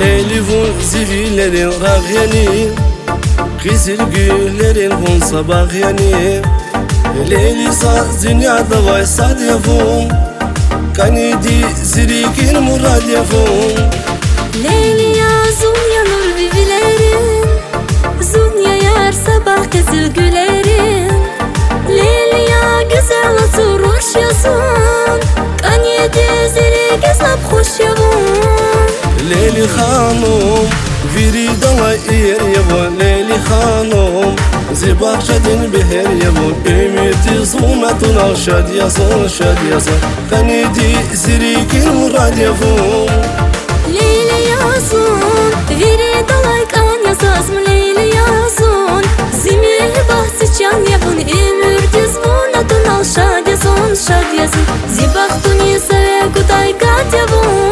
Leyli vun zivilerin ragyani, kızıl güllerin vun sabah yani. Leyli sa dünyada vay sadyavun, kanidi zirikin muradyavun. Leyli ya Zunya nur vivilerin, Zunya yar sabah kızıl gülerin. Leyli ya güzel oturuş yazın, kanidi zirik esnap hoş yavun. Leyli hanım, viri dala yer yavun. Leyli hanım, zibakşadin biher yavun. Ümidi zumatun al şad yazın, şad yazın. Kanidi zirikin murad yavun. Leyli yazın, viri dalay kan yazaz mı Leyli yazın. Zimir bahsi can yavun, ümidi zumatun al şad yazın, şad yazın. Zibaktun yisave guday gat yavun.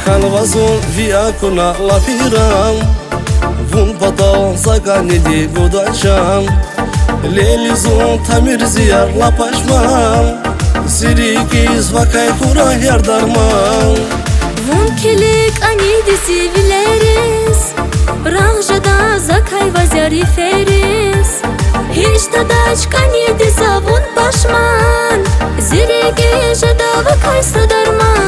Kalvazun viakuna lapiram, vun patal zaganidi gudaçam. Leyli zun tamir ziyar lapaşmam, zirikiz vakay kura yardarmam. Vun kelik anidi sivileriz, Ranjada zakay vazari feriz. Hiç tadaç kanidi savun paşman, Ziriki jada vakay sadarman.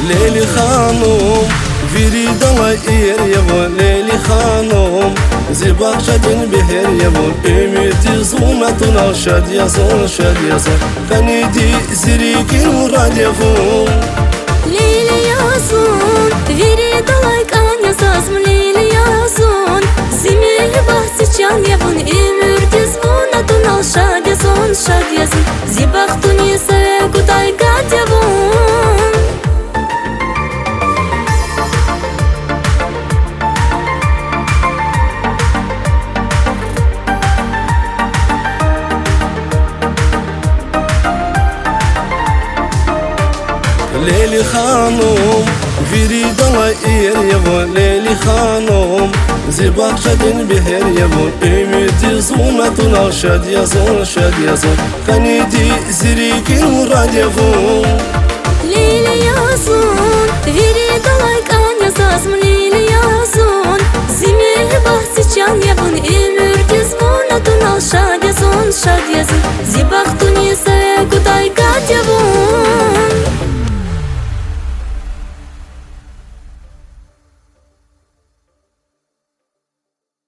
Leyli hanım, viri dala yer yavun. Leyli hanım, zibakşadin biher yavun. Ümidi zumatun al şad yazın, şad yazın. Kanidi zirikin murad yavun. Leyli yazın, viri dalay kan yazaz mı Leyli yazın. Zimir bahsi can yavun, ümidi zumatun al şad yazın, şad yazın. Zibaktun yisave guday gat yavun. Leyli hanım, viri dala yer yavun. Leyli hanım, zibakşadin biher yavun. Ümidi zumatun al şad yazın, şad yazın. Kanidi zirikin murad yavun. Leyli yazın, viri dalay kan yazaz mı Leyli